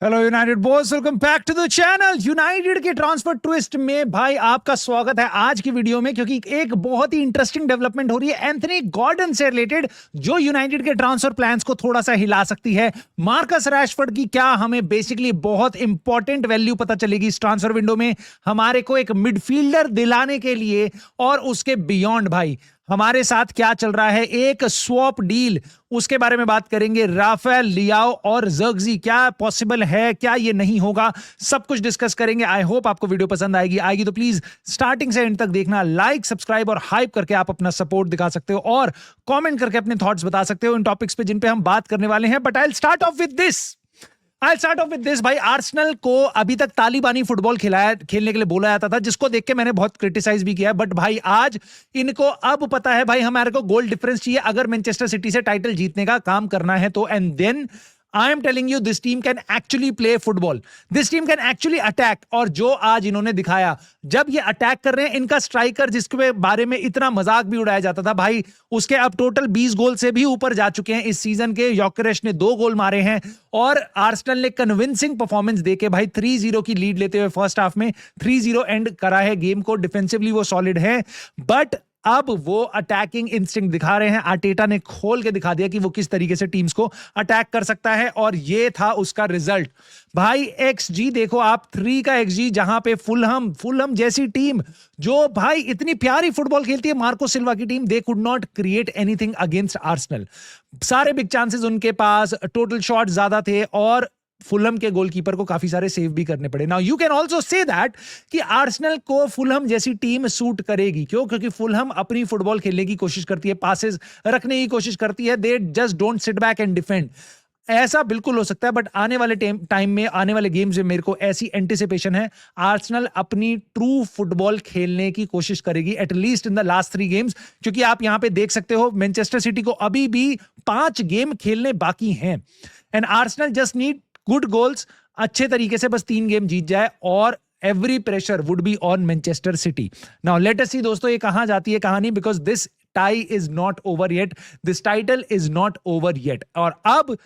Hello United boys, welcome back to the channel. United के transfer twist में भाई आपका स्वागत है आज की वीडियो में, क्योंकि एक बहुत ही इंटरेस्टिंग डेवलपमेंट हो रही है एंथनी गॉर्डन से रिलेटेड, जो यूनाइटेड के ट्रांसफर प्लान्स को थोड़ा सा हिला सकती है। मार्कस रैशफोर्ड की क्या हमें बेसिकली बहुत इंपॉर्टेंट वैल्यू पता चलेगी इस ट्रांसफर विंडो में, हमारे को एक मिडफील्डर दिलाने के लिए, और उसके बियॉन्ड भाई हमारे साथ क्या चल रहा है, एक स्वॉप डील, उसके बारे में बात करेंगे। राफेल लियाओ और जर्गजी क्या पॉसिबल है, क्या ये नहीं होगा, सब कुछ डिस्कस करेंगे। आई होप आपको वीडियो पसंद आएगी तो प्लीज स्टार्टिंग से एंड तक देखना। लाइक, सब्सक्राइब और हाइप करके आप अपना सपोर्ट दिखा सकते हो और कमेंट करके अपने थॉट्स बता सकते हो इन टॉपिक्स पे जिन पे हम बात करने वाले हैं। But I start of with this भाई। आर्सेनल को अभी तक तालिबानी फुटबॉल खेलने के लिए बोला जाता था, जिसको देख के मैंने बहुत क्रिटिसाइज भी किया है। बट भाई आज इनको अब पता है भाई हमारे को गोल डिफरेंस चाहिए अगर मैनचेस्टर सिटी से टाइटल जीतने का काम करना है तो। And then I am telling you, this team can actually play football. This team can actually attack. और जो आज इन्होंने दिखाया, जब ये अटैक कर रहे हैं, इनका स्ट्राइकर जिसके बारे में इतना मजाक भी उड़ाया जाता था भाई, उसके अब टोटल 20 गोल से भी ऊपर जा चुके हैं इस सीजन के। योकेरेश ने 2 गोल मारे हैं और आर्सेनल ने कन्विंसिंग परफॉर्मेंस देके भाई 3-0 की लीड लेते हुए फर्स्ट हाफ में 3-0 एंड करा है गेम को। डिफेंसिवली वो सॉलिड है, बट अब वो अटैकिंग इंस्टिंक्ट दिखा रहे हैं। आर्टेटा ने खोल के दिखा दिया कि वो किस तरीके से टीम्स को अटैक कर सकता है, और ये था उसका रिजल्ट भाई। एक्सजी देखो आप, 3 का एक्सजी, जहां पे फुलहम जैसी टीम जो भाई इतनी प्यारी फुटबॉल खेलती है, मार्को सिल्वा की team, they could not create anything against Arsenal. सारे बिग चांसेस उनके पास, टोटल शॉट ज्यादा थे और फुलहम के गोलकीपर को काफी सारे सेव भी करने पड़े। Now you can also say that कि आर्सेनल को फुलहम जैसी टीम सूट करेगी। क्यों? क्योंकि फुलहम अपनी फुटबॉल खेलने की कोशिश करती है, पासेस रखने की कोशिश करती है, they just don't sit back and defend. ऐसा बिल्कुल हो सकता है, बट आने वाले टाइम में, आने वाले गेम्स में मेरे को ऐसी एंटिसिपेशन है, आर्सेनल अपनी ट्रू फुटबॉल खेलने की कोशिश करेगी at least in the last 3 games. क्योंकि आप यहां पे देख सकते हो मैनचेस्टर सिटी को अभी भी 5 गेम खेलने बाकी हैं, and Arsenal just need good goals, अच्छे तरीके से बस 3 गेम जीत जाए और every pressure would be on Manchester City. Now let us see दोस्तों ये कहां जाती है कहानी, because this tie is not over yet, this title is not over yet. और अब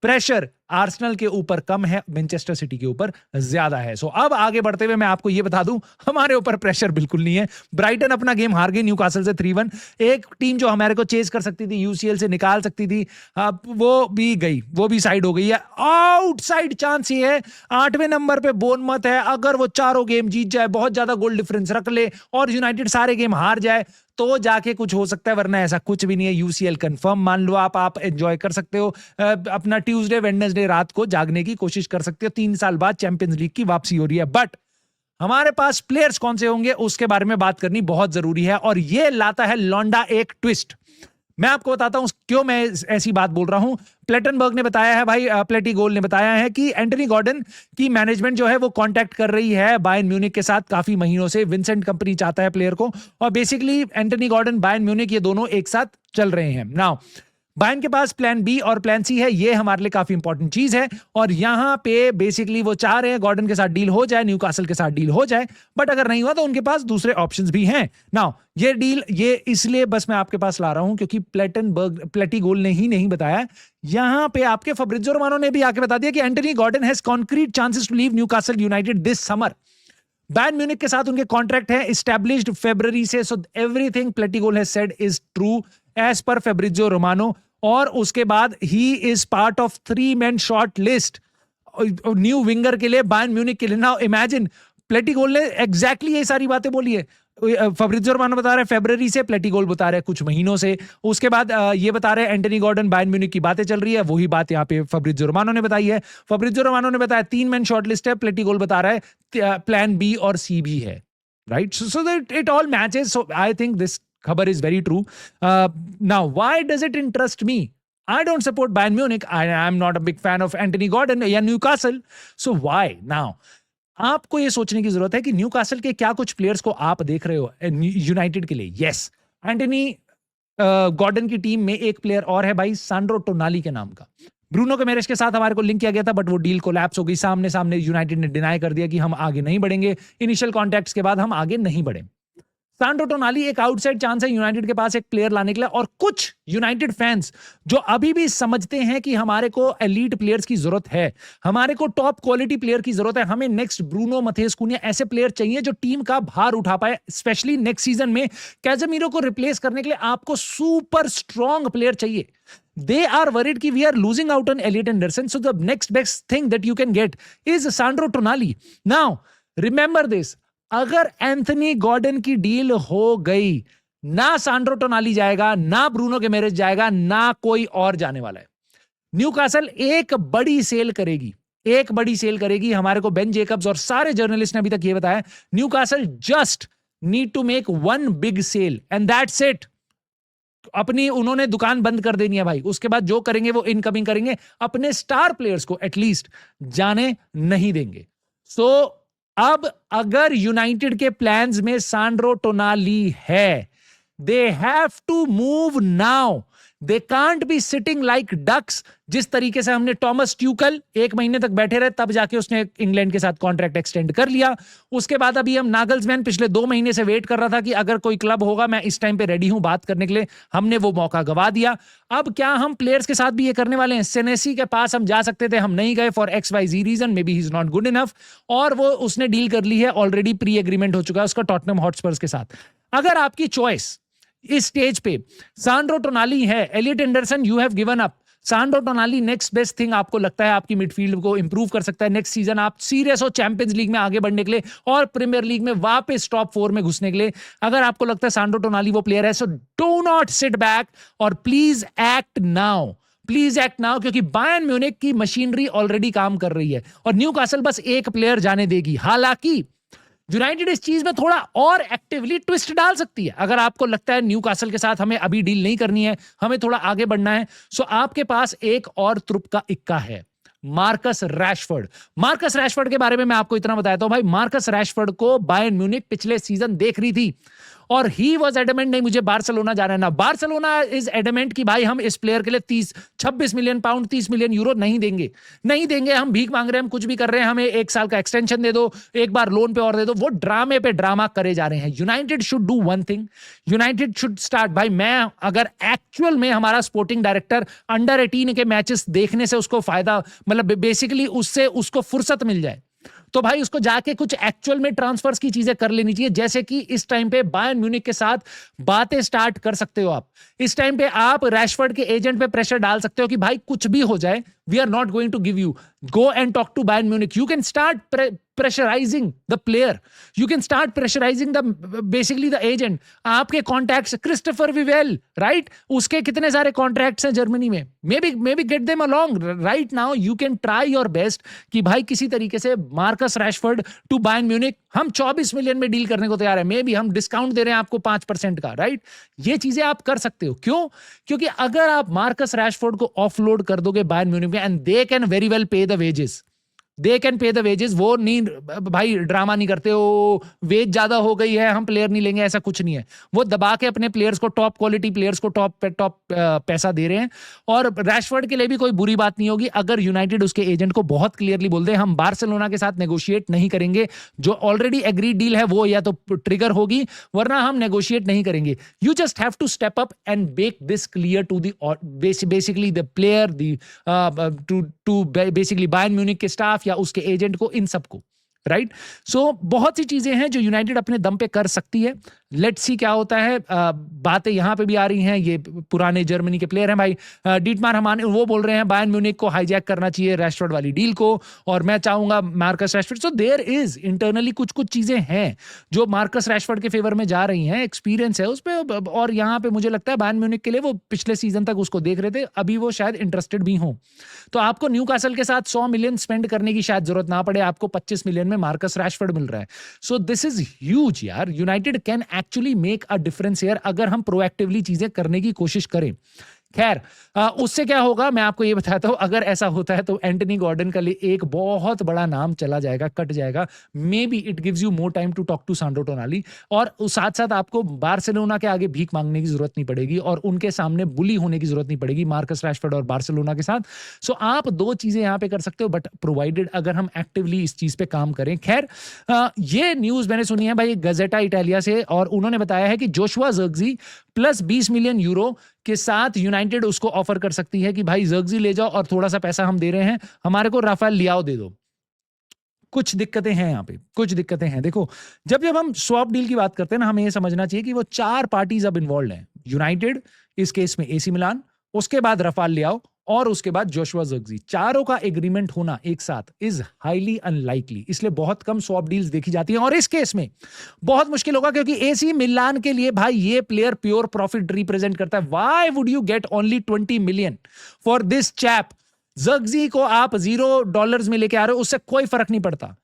प्रेशर आर्सेनल के ऊपर कम है, मैनचेस्टर सिटी के ऊपर ज्यादा है। सो अब आगे बढ़ते हुए मैं आपको यह बता दूं, हमारे ऊपर प्रेशर बिल्कुल नहीं है। ब्राइटन अपना गेम हार गई न्यूकासल से 3-1। एक टीम जो हमारे को चेज कर सकती थी, यूसीएल से निकाल सकती थी, वो भी गई, वो भी साइड हो गई है। आउटसाइड चांस ये है, 8वें नंबर पे बोर्नमथ है, अगर वो चारों गेम जीत जाए, बहुत ज्यादा गोल डिफरेंस रख ले और यूनाइटेड सारे गेम हार जाए तो जाके कुछ हो सकता है, वरना ऐसा कुछ भी नहीं है। यूसीएल कंफर्म मान लो, आप एंजॉय कर सकते हो, अपना ट्यूसडे वेडनेसडे रात को जागने की कोशिश कर सकते हो। 3 साल बाद चैंपियंस लीग की वापसी हो रही है, बट हमारे पास प्लेयर्स कौन से होंगे उसके बारे में बात करनी बहुत जरूरी है, और यह लाता है लौंडा एक ट्विस्ट। मैं आपको बताता हूं क्यों मैं ऐसी बात बोल रहा हूं। प्लेटनबर्ग ने बताया है भाई, प्लेटी गोल ने बताया है कि एंटनी गॉर्डन की मैनेजमेंट जो है वो कांटेक्ट कर रही है बायर्न म्यूनिख के साथ काफी महीनों से। विंसेंट कंपनी चाहता है प्लेयर को, और basically Antony Gordon, Bayern Munich, ये दोनों एक साथ चल रहे हैं। नाउ बायर्न के पास प्लान बी और प्लान सी है, ये हमारे लिए काफी इंपॉर्टेंट चीज है, और यहां पे बेसिकली वो चाह रहे हैं गॉर्डन के साथ डील हो जाए, न्यूकासल के साथ डील हो जाए, बट अगर नहीं हुआ तो उनके पास दूसरे ऑप्शंस भी हैं। नाउ ये डील, ये इसलिए बस मैं आपके पास ला रहा हूं क्योंकि प्लेटी गोल ने ही नहीं बताया, यहां पे आपके फब्रिज़ो रोमानो ने भी आके बता दिया कि Antony Gordon has concrete chances to leave Newcastle United this summer. Bayern Munich के साथ उनके कॉन्ट्रैक्ट है एस्टैब्लिश्ड फरवरी से, so everything Plettigoal has said is true as per Fabrizio Romano. और उसके बाद ही is part of 3-man shortlist new winger के लिए, बायर्न म्यूनिख के लिए। नाउ इमेजिन, प्लेटी गोल ने एग्जैक्टली ये सारी बातें बोली है। फब्रिज़ो रोमानो बता रहे हैं फरवरी से, प्लेटी गोल बता रहे हैं कुछ महीनों से। उसके बाद ये बता रहे हैं एंटनी गॉर्डन, बायर्न म्यूनिख की बातें चल रही है, वही बात यहाँ पे फब्रिज़ो रोमानो ने बताई है। फब्रिज़ो रोमानो ने बताया 3-man शॉर्ट लिस्ट है, प्लेटी गोल बता रहा है प्लान बी और सी भी है, right? So that it all matches. So I think this खबर is very true. Now, why does it interest me? I don't support Bayern Munich. I am not a big fan of Anthony Gordon या Newcastle. So why? Now, आपको ये सोचने की जरूरत है कि Newcastle के क्या कुछ प्लेयर्स को आप देख रहे हो यूनाइटेड के लिए। यस, एंटनी गॉर्डन की टीम में एक प्लेयर और है भाई, सैंड्रो टोनाली के नाम का। ब्रूनो गमेरेश के साथ हमारे को लिंक किया गया था, बट वो डील कोलैप्स हो गई। सामने सामने यूनाइटेड ने डिनाई कर दिया कि हम आगे नहीं बढ़ेंगे, इनिशियल कॉन्टैक्ट्स के बाद हम आगे नहीं बढ़े। सांड्रो टोनाली एक आउटसाइड चांस है यूनाइटेड के पास एक प्लेयर लाने के लिए, और कुछ यूनाइटेड फैंस जो अभी भी समझते हैं कि हमारे को एलीट प्लेयर्स की जरूरत है, हमारे को टॉप क्वालिटी प्लेयर की जरूरत है, हमें नेक्स्ट ब्रूनो मथेस कुनिया ऐसे प्लेयर चाहिए जो टीम का भार उठा पाए, स्पेशली नेक्स्ट सीजन में कैजेमीरो को रिप्लेस करने के लिए आपको सुपर स्ट्रॉन्ग प्लेयर चाहिए. They are worried कि we are losing out on Elliot Anderson, so the next best thing that you can get is Sandro Tonali. Now, remember this, अगर Anthony Gordon की deal हो गई, ना सांड्रो टोनाली जाएगा, ना Bruno गिमेरेज जाएगा, ना कोई और जाने वाला है. न्यूकासल एक बड़ी सेल करेगी, हमारे को बेन जेकब्स और सारे जर्नलिस्ट ने अभी तक ये बताया, Newcastle just need to make one big sale and that's it. अपनी उन्होंने दुकान बंद कर देनी है भाई, उसके बाद जो करेंगे वो इनकमिंग करेंगे, अपने स्टार प्लेयर्स को एटलीस्ट जाने नहीं देंगे. सो अब अगर यूनाइटेड के प्लान्स में सांड्रो टोनाली है, they have to move now. They can't be sitting like ducks. जिस तरीके से हमने टॉमस ट्यूकल 1 महीने तक बैठे रहे, तब जाके उसने इंग्लैंड के साथ कॉन्ट्रैक्ट एक्सटेंड कर लिया. उसके बाद अभी हम नागल्समैन पिछले 2 महीने से वेट कर रहा था कि अगर कोई क्लब होगा मैं इस टाइम पे रेडी हूं बात करने के लिए, हमने वो मौका गवा दिया. अब क्या हम प्लेयर्स के साथ भी ये करने वाले हैं? सेनेसी के पास हम जा सकते थे, हम नहीं गए for XYZ reason, maybe he is not good enough, और वो उसने डील कर ली है, ऑलरेडी प्री एग्रीमेंट हो चुका है उसका टॉटनहम हॉटस्पर्स के साथ. अगर आपकी चॉइस इस स्टेज पे सांड्रो टोनाली है, Elliot Anderson you have given up, Sandro Tonali next best thing आपको लगता है आपकी मिडफील्ड को इंप्रूव कर सकता है, नेक्स्ट सीजन आप सीरियस हो चैंपियंस लीग में आगे बढ़ने के लिए और प्रीमियर लीग में वापस टॉप 4 में घुसने के लिए, अगर आपको लगता है सांड्रो टोनाली वो प्लेयर है, so do not sit back और please act now. Please act now, क्योंकि बायर्न म्यूनिख की मशीनरी ऑलरेडी काम कर रही है और न्यूकासल बस एक प्लेयर जाने देगी. हालांकि यूनाइटेड इस चीज में थोड़ा और एक्टिवली ट्विस्ट डाल सकती है. अगर आपको लगता है न्यूकासल के साथ हमें अभी डील नहीं करनी है, हमें थोड़ा आगे बढ़ना है, सो आपके पास एक और तुरुप का इक्का है, मार्कस रैशफोर्ड. मार्कस रैशफोर्ड के बारे में मैं आपको इतना बताया था भाई, मार्कस रैशफोर्ड को बायर्न म्यूनिख पिछले सीजन देख रही थी और ही वाज एडमेंट नहीं मुझे बार्सिलोना जाना है. ना बार्सिलोना इज एडमेंट कि भाई हम इस प्लेयर के लिए 26 मिलियन पाउंड 30 मिलियन यूरो नहीं देंगे, हम भीख मांग रहे हैं, हम कुछ भी कर रहे हैं, हमें 1 साल का एक्सटेंशन दे दो, एक बार लोन पे और दे दो. वो ड्रामे पे ड्रामा करे जा रहे हैं. United should do one thing, United should start. भाई मैं अगर एक्चुअल में हमारा स्पोर्टिंग डायरेक्टर अंडर 18 के मैचेस देखने से उसको फायदा, मतलब बेसिकली उससे उसको फुर्सत मिल जाए, तो भाई उसको जाके कुछ एक्चुअल में ट्रांसफर्स की चीजें कर लेनी चाहिए. जैसे कि इस टाइम पे बायर्न म्यूनिख के साथ बातें स्टार्ट कर सकते हो आप. इस टाइम पे आप रैशफोर्ड के एजेंट पे प्रेशर डाल सकते हो कि भाई कुछ भी हो जाए, we are not going to give you, go and talk to Bayern Munich. You can start pressurizing the player, you can start pressurizing basically the agent. आपके contacts, क्रिस्टोफर विवेल, right? उसके कितने सारे कॉन्ट्रैक्ट्स हैं जर्मनी में, maybe get them along right now. You can try your best कि भाई किसी तरीके से Marcus Rashford to Bayern Munich, हम 24 मिलियन में डील करने को तैयार है, मे बी हम डिस्काउंट दे रहे हैं आपको 5% का, राइट? ये चीजें आप कर सकते हो. क्यों? क्योंकि अगर आप मार्कस रैशफोर्ड को ऑफलोड कर दोगे बायर्न म्यूनिख में, and they can very well pay the wages, they can pay the wages, वो नहीं भाई ड्रामा नहीं करते हो, वेज ज्यादा हो गई है हम प्लेयर नहीं लेंगे, ऐसा कुछ नहीं है. वो दबा के अपने प्लेयर्स को, टॉप क्वालिटी प्लेयर्स को टॉप पैसा दे रहे हैं. और रैशफोर्ड के लिए भी कोई बुरी बात नहीं होगी अगर यूनाइटेड उसके एजेंट को बहुत क्लियरली बोल दे हम बार्सिलोना के साथ नेगोशिएट नहीं करेंगे, जो ऑलरेडी एग्रीड डील है वो या तो ट्रिगर होगी, वरना हम नेगोशिएट नहीं करेंगे. You just have to step up and make this clear to the basically the player, to basically Bayern Munich के स्टाफ या उसके एजेंट को, इन सबको, राइट? सो बहुत सी चीजें हैं जो यूनाइटेड अपने दम पे कर सकती है. लेट्स सी क्या होता है. बातें यहां पे भी आ रही हैं, ये पुराने जर्मनी के प्लेयर हैं भाई, डीटमार हमारे, वो बोल रहे हैं बायर्न म्यूनिख को हाईजैक करना चाहिए रैशफोर्ड वाली डील को, और मैं चाहूंगा Marcus Rashford. So there is internally कुछ चीजें हैं जो मार्कस रैशफोर्ड के फेवर में जा रही हैं, एक्सपीरियंस है उस पर, और यहाँ पे मुझे लगता है बायर्न म्यूनिख के लिए वो पिछले सीजन तक उसको देख रहे थे, अभी वो शायद इंटरेस्टेड भी हों. तो आपको न्यूकासल के साथ 100 मिलियन स्पेंड करने की शायद जरूरत ना पड़े, आपको 25 मिलियन में मार्कस रैशफोर्ड मिल रहा है. सो दिस इज ह्यूज यार. United can actually make a difference here अगर हम प्रोएक्टिवली चीजें करने की कोशिश करें. खैर उससे क्या होगा मैं आपको ये बताता हूं, अगर ऐसा होता है तो एंटनी गॉर्डन का लिए एक बहुत बड़ा नाम चला जाएगा, कट जाएगा। Maybe it gives you more time to talk to Sandro Tonali, और साथ साथ आपको बार्सिलोना के आगे भीख मांगने की जरूरत नहीं पड़ेगी और उनके सामने बुली होने की जरूरत नहीं पड़ेगी मार्कस रैशफोर्ड और बार्सिलोना के साथ। सो आप दो चीजें यहां पे कर सकते हो, बट प्रोवाइडेड अगर हम एक्टिवली इस चीज पे काम करें। खैर ये न्यूज मैंने सुनी है भाई गजेटा इटालिया से, और उन्होंने बताया है कि जोशुआ ज़र्क्ज़ी प्लस 20 मिलियन यूरो के साथ यूनाइटेड उसको ऑफर कर सकती है कि भाई ज़र्क्ज़ी ले जाओ और थोड़ा सा पैसा हम दे रहे हैं, हमारे को राफेल लियाओ दे दो। कुछ दिक्कतें हैं यहां पे, कुछ दिक्कतें हैं। देखो, जब जब हम स्वैप डील की बात करते हैं ना, हमें यह समझना चाहिए कि वो 4 पार्टीज अब इन्वॉल्व हैं। यूनाइटेड, इस केस में एसी मिलान, उसके बाद राफेल लियाओ और उसके बाद जोशुआ ज़र्क्ज़ी। चारों का एग्रीमेंट होना एक साथ इज हाईली अनलाइकली, इसलिए बहुत कम स्वैप डील्स देखी जाती हैं और इस केस में बहुत मुश्किल होगा, क्योंकि एसी मिलान के लिए भाई ये प्लेयर प्योर प्रॉफिट रिप्रेजेंट करता है। Why would you get only 20 million for this chap? Zirkzee को आप $0 में लेके आ रहे हो, उससे कोई फर्क नहीं पड़ता।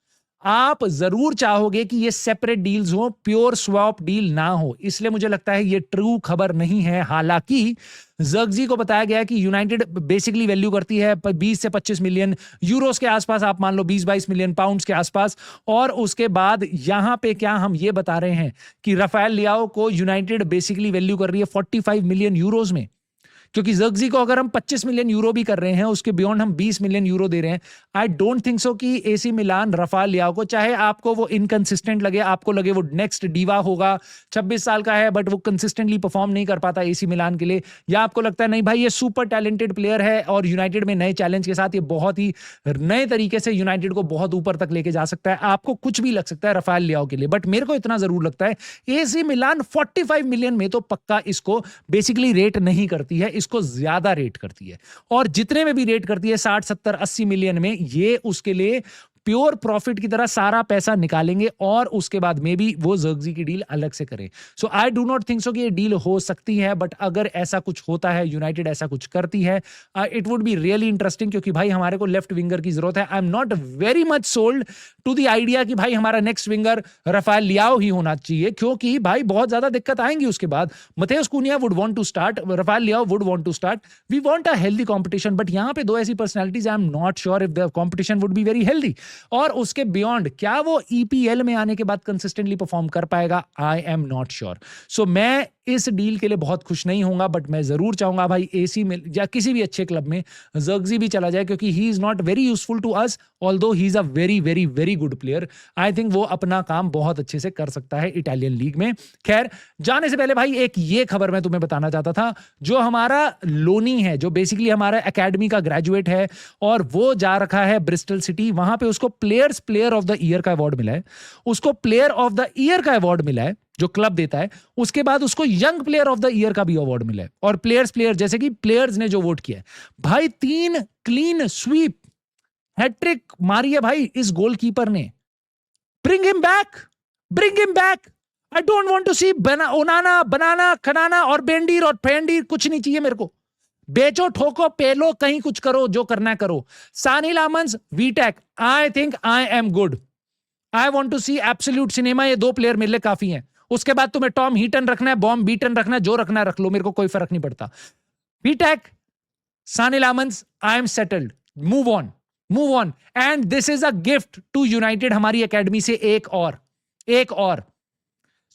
आप जरूर चाहोगे कि ये सेपरेट डील्स हो, प्योर स्वैप डील ना हो, इसलिए मुझे लगता है ये ट्रू खबर नहीं है। हालांकि ज़र्क्ज़ी को बताया गया है कि यूनाइटेड बेसिकली वैल्यू करती है 20 से 25 मिलियन यूरोस के आसपास, आप मान लो 20-22 मिलियन पाउंड्स के आसपास। और उसके बाद यहां पे क्या हम ये बता रहे हैं कि राफेल लियाओ को यूनाइटेड बेसिकली वैल्यू कर रही है 45 मिलियन यूरोस में, क्योंकि ज़र्क्ज़ी को अगर हम 25 मिलियन यूरो भी कर रहे हैं, उसके बियॉन्ड हम 20 मिलियन यूरो दे रहे हैं। आई डोंट थिंक सो कि एसी मिलान राफेल लियाओ को, चाहे आपको वो इनकंसिस्टेंट लगे, आपको लगे वो नेक्स्ट डीवा होगा, 26 साल का है बट वो कंसिस्टेंटली परफॉर्म नहीं कर पाता एसी मिलान के लिए, या आपको लगता है नहीं भाई ये सुपर टैलेंटेड प्लेयर है और यूनाइटेड में नए चैलेंज के साथ ये बहुत ही नए तरीके से यूनाइटेड को बहुत ऊपर तक लेके जा सकता है, आपको कुछ भी लग सकता है राफेल लियाओ के लिए, बट मेरे को इतना जरूर लगता है एसी मिलान 45 मिलियन में तो पक्का इसको बेसिकली रेट नहीं करती है, इसको ज्यादा रेट करती है। और जितने में भी रेट करती है 60, 70, 80 मिलियन में, ये उसके लिए प्योर प्रॉफिट की तरह सारा पैसा निकालेंगे और उसके बाद में भी वो ज़र्क्ज़ी की डील अलग से करें। So I do not think so कि ये डील हो सकती है, बट अगर ऐसा कुछ होता है, यूनाइटेड ऐसा कुछ करती है, it would be really interesting, क्योंकि भाई हमारे को लेफ्ट विंगर की जरूरत है। I am not very much sold to the idea कि भाई हमारा नेक्स्ट विंगर राफेल लियाओ ही होना चाहिए, क्योंकि भाई बहुत ज्यादा दिक्कत आएंगी उसके बाद। Matheus Cunha would want to start, Rafael Leao would want to start, we want a healthy competition, but यहां पे दो ऐसी personalities, I am not sure if the competition would be very healthy. और उसके बियॉन्ड क्या वो EPL में आने के बाद कंसिस्टेंटली परफॉर्म कर पाएगा? I am not sure. So मैं इस डील के लिए बहुत खुश नहीं होऊंगा, बट मैं जरूर चाहूंगा भाई एसी में या किसी भी अच्छे क्लब में ज़र्क्ज़ी भी चला जाए, क्योंकि he is not very useful to us, although he is a very very very good player. I think वो अपना काम बहुत अच्छे से कर सकता है इटालियन लीग में। खैर, जाने से पहले भाई एक ये खबर मैं तुम्हें बताना चाहता था, जो हमारा लोनी है, जो बेसिकली हमारा एकेडमी का ग्रेजुएट है और वो जा रखा है ब्रिस्टल सिटी, वहां पे उसको प्लेयर ऑफ द ईयर का अवार्ड मिला है, उसको प्लेयर ऑफ द ईयर का अवार्ड मिला है जो क्लब देता है, उसके बाद उसको young player of the year का भी अवार्ड मिला है, और प्लेयर जैसे कि प्लेयर्स ने जो वोट किया है भाई, 3 क्लीन स्वीप, हैट्रिक मारी है भाई इस गोलकीपर ने। Bring him back, bring him back. I don't want to see Onana, banana, खनाना और बेंडीर और फेंडीर, कुछ नहीं चाहिए मेरे को। बेचो, ठोको, पेलो, कहीं कुछ करो, जो करना है करो। Senne Lammens, Vitek, I think I am good. I want to see absolute cinema, ये 2 प्लेयर मेरे लिए काफी हैं। उसके बाद तुम्हें टॉम हीटन रखना है, बॉम बीटन रखना है, जो रखना है रख लो, मेरे को कोई फर्क नहीं पड़ता। Vitek, Senne Lammens, I am settled, move on, move on. And this is a gift to United, हमारी एकेडमी से एक और।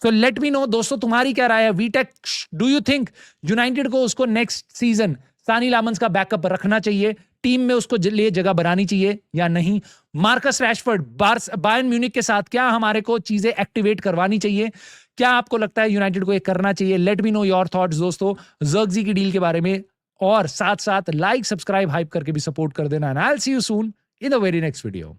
सो लेट मी नो दोस्तों, तुम्हारी क्या राय है? Vtech, do you think United को उसको नेक्स्ट सीजन सानी लामंस का बैकअप रखना चाहिए, टीम में उसको लिए जगह बनानी चाहिए या नहीं? मार्कस रैशफोर्ड बायर्न म्यूनिख के साथ क्या हमारे को चीजें एक्टिवेट करवानी चाहिए? क्या आपको लगता है यूनाइटेड को ये करना चाहिए? Let me know your thoughts दोस्तों ज़र्क्ज़ी की डील के बारे में, और साथ साथ लाइक, सब्सक्राइब, हाइप करके भी सपोर्ट कर देना। And I will see you soon in the very next video.